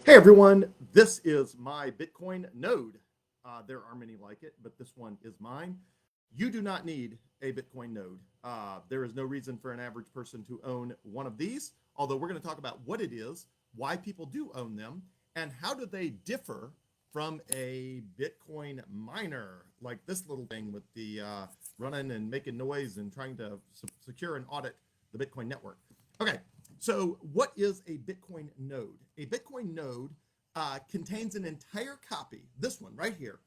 Hey everyone, this is my Bitcoin node. There are many like it, but this one is mine. You do not need a Bitcoin node. There is no reason for an average person to own one of these, although we're going to talk about what it is, why people do own them, and how do they differ from a Bitcoin miner like this little thing with the running and making noise and trying to secure and audit the Bitcoin network. Okay, so what is a Bitcoin node? A Bitcoin node contains an entire copy, this one right here,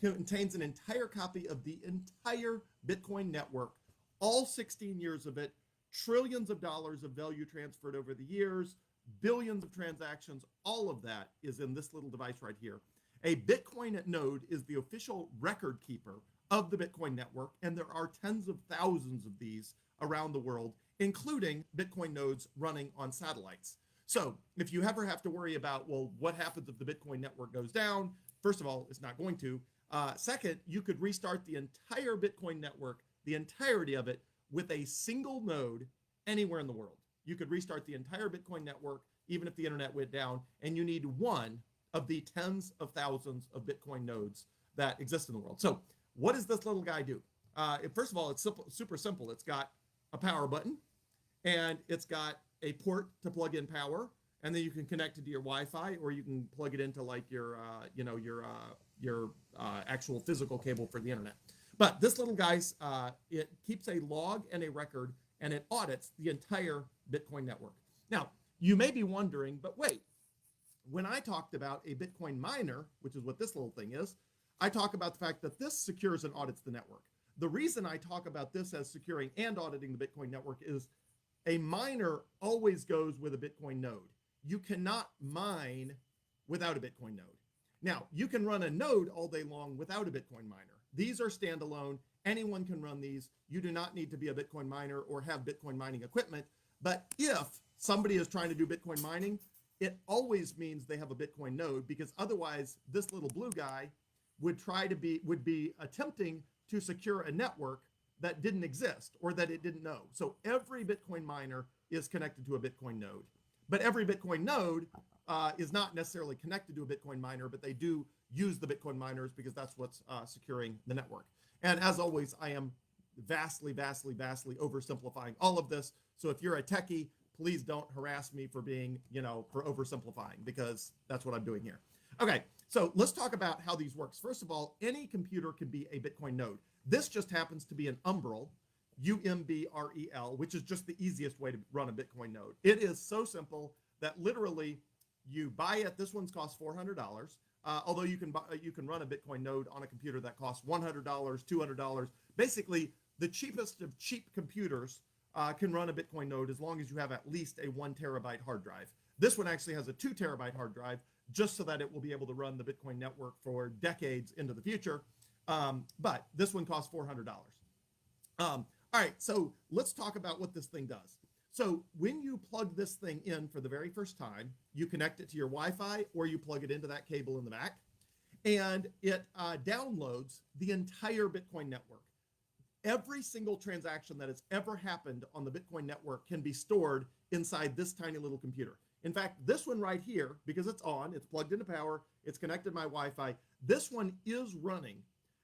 contains an entire copy of the entire Bitcoin network, all 16 years of it, trillions of dollars of value transferred over the years, billions of transactions, all of that is in this little device right here. A Bitcoin node is the official record keeper of the Bitcoin network, and there are tens of thousands of these around the world, including Bitcoin nodes running on satellites. So if you ever have to worry about, well, what happens if the Bitcoin network goes down? First of all, it's not going to. Second, you could restart the entire Bitcoin network, the entirety of it, with a single node anywhere in the world. You could restart the entire Bitcoin network, even if the internet went down, and you need one of the tens of thousands of Bitcoin nodes that exist in the world. So what does this little guy do? First of all, it's super simple. It's got a power button, and it's got a port to plug in power, and then you can connect it to your Wi-Fi, or you can plug it into like your actual physical cable for the internet. But this little guy's it keeps a log and a record, and it audits the entire Bitcoin network. Now, you may be wondering, but wait, when I talked about a Bitcoin miner, which is what this little thing is, I talk about the fact that this secures and audits the network. The reason I talk about this as securing and auditing the Bitcoin network is a miner always goes with a Bitcoin node. You cannot mine without a Bitcoin node. Now, you can run a node all day long without a Bitcoin miner. These are standalone. Anyone can run these. You do not need to be a Bitcoin miner or have Bitcoin mining equipment. But if somebody is trying to do Bitcoin mining, it always means they have a Bitcoin node, because otherwise this little blue guy would be attempting to secure a network that didn't exist or that it didn't know. So every Bitcoin miner is connected to a Bitcoin node, but every Bitcoin node is not necessarily connected to a Bitcoin miner, but they do use the Bitcoin miners because that's what's securing the network. And as always, I am vastly oversimplifying all of this. So if you're a techie, please don't harass me for being, for oversimplifying, because that's what I'm doing here. Okay, so let's talk about how these works. First of all, any computer can be a Bitcoin node. This just happens to be an Umbrel, UMBREL, which is just the easiest way to run a Bitcoin node. It is so simple that literally you buy it. This one's cost $400. Although you can run a Bitcoin node on a computer that costs $100, $200. Basically, the cheapest of cheap computers can run a Bitcoin node as long as you have at least a 1 terabyte hard drive. This one actually has a 2 terabyte hard drive, just so that it will be able to run the Bitcoin network for decades into the future. But this one costs $400. All right, so let's talk about what this thing does. So when you plug this thing in for the very first time, you connect it to your Wi-Fi, or you plug it into that cable in the back, and it downloads the entire Bitcoin network. Every single transaction that has ever happened on the Bitcoin network can be stored inside this tiny little computer. In fact, this one right here, because it's on, it's plugged into power, it's connected to my Wi-Fi, this one is running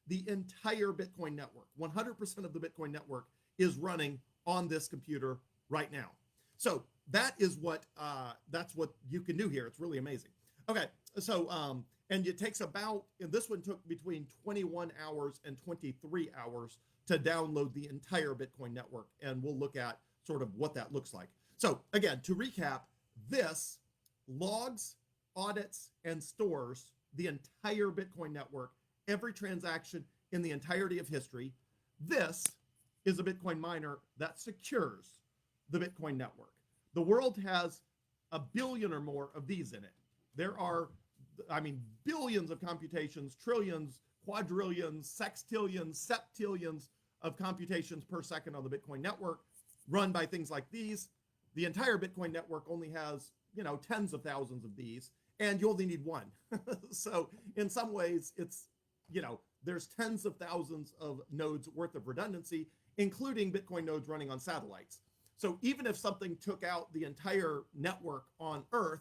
the entire Bitcoin network. 100% of the Bitcoin network is running on this computer right now. So that is that's what you can do here. It's really amazing. Okay, so and it takes and this one took between 21 hours and 23 hours to download the entire Bitcoin network, and we'll look at sort of what that looks like. So again, to recap, this logs, audits, and stores the entire Bitcoin network, every transaction in the entirety of history. This is a Bitcoin miner that secures the Bitcoin network. The world has a billion or more of these in it. There are, billions of computations, trillions, quadrillions, sextillions, septillions of computations per second on the Bitcoin network, run by things like these. The entire Bitcoin network only has, tens of thousands of these, and you only need one. So in some ways, it's, there's tens of thousands of nodes worth of redundancy, including Bitcoin nodes running on satellites. So even if something took out the entire network on Earth,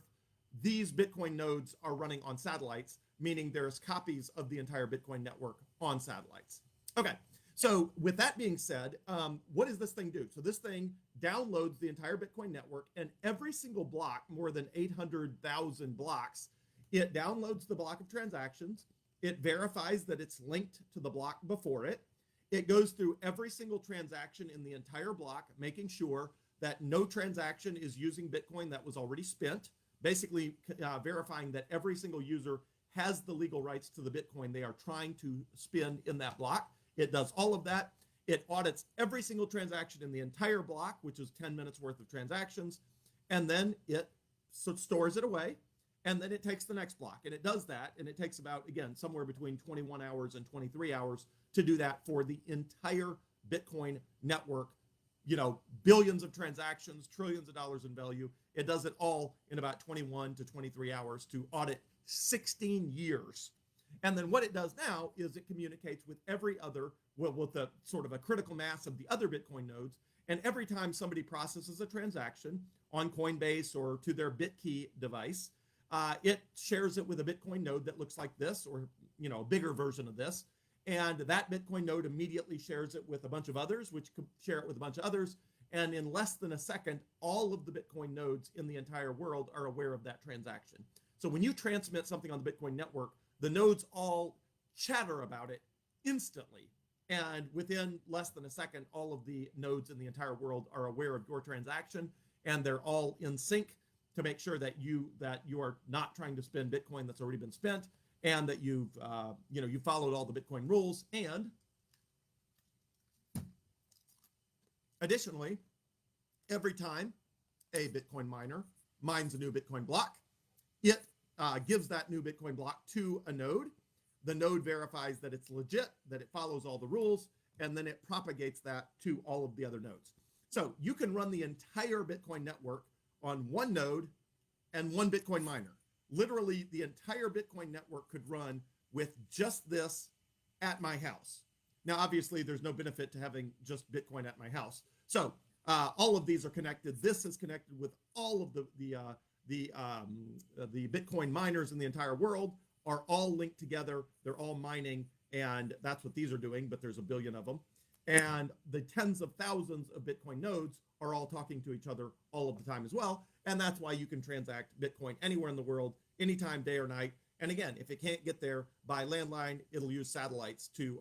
these Bitcoin nodes are running on satellites, meaning there's copies of the entire Bitcoin network on satellites. Okay, so with that being said, what does this thing do? So this thing downloads the entire Bitcoin network, and every single block, more than 800,000 blocks, it downloads the block of transactions. It verifies that it's linked to the block before it. It goes through every single transaction in the entire block, making sure that no transaction is using Bitcoin that was already spent, basically verifying that every single user has the legal rights to the Bitcoin they are trying to spend in that block. It does all of that. It audits every single transaction in the entire block, which is 10 minutes worth of transactions, and then it stores it away, and then it takes the next block. And it does that, and it takes about, again, somewhere between 21 hours and 23 hours to do that for the entire Bitcoin network. You know, billions of transactions, trillions of dollars in value. It does it all in about 21 to 23 hours to audit 16 years. And then what it does now is it communicates with every other, well, with a sort of a critical mass of the other Bitcoin nodes. And every time somebody processes a transaction on Coinbase or to their BitKey device, it shares it with a Bitcoin node that looks like this, or, you know, a bigger version of this. And that Bitcoin node immediately shares it with a bunch of others, which could share it with a bunch of others. And in less than a second, all of the Bitcoin nodes in the entire world are aware of that transaction. So when you transmit something on the Bitcoin network, the nodes all chatter about it instantly. And within less than a second, all of the nodes in the entire world are aware of your transaction, and they're all in sync to make sure that you are not trying to spend Bitcoin that's already been spent, and that you've you followed all the Bitcoin rules. And additionally, every time a Bitcoin miner mines a new Bitcoin block, it gives that new Bitcoin block to a node. The node verifies that it's legit, that it follows all the rules, and then it propagates that to all of the other nodes. So you can run the entire Bitcoin network on one node and one Bitcoin miner. Literally, the entire Bitcoin network could run with just this at my house. Now, obviously, there's no benefit to having just Bitcoin at my house. So all of these are connected. This is connected with all of the Bitcoin miners in the entire world are all linked together. They're all mining, and that's what these are doing, but there's a billion of them. And the tens of thousands of Bitcoin nodes are all talking to each other all of the time as well. And that's why you can transact Bitcoin anywhere in the world, anytime, day or night. And again, if it can't get there by landline, it'll use satellites to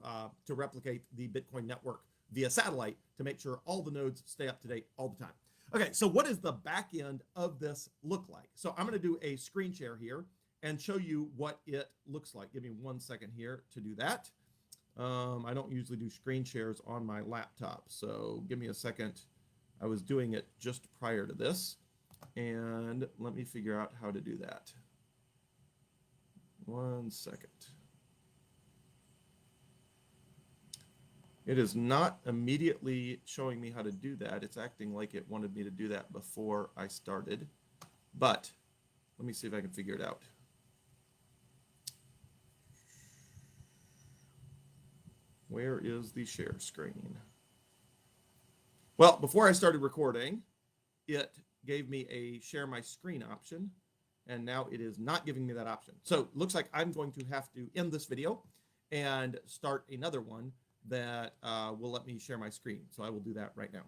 replicate the Bitcoin network via satellite to make sure all the nodes stay up to date all the time. Okay, so what does the back end of this look like? So I'm going to do a screen share here and show you what it looks like. Give me 1 second here to do that. I don't usually do screen shares on my laptop, so give me a second. I was doing it just prior to this, and let me figure out how to do that. 1 second. It is not immediately showing me how to do that. It's acting like it wanted me to do that before I started, but let me see if I can figure it out. Where is the share screen? Well, before I started recording, it gave me a share my screen option, and now it is not giving me that option. So it looks like I'm going to have to end this video and start another one that will let me share my screen. So I will do that right now.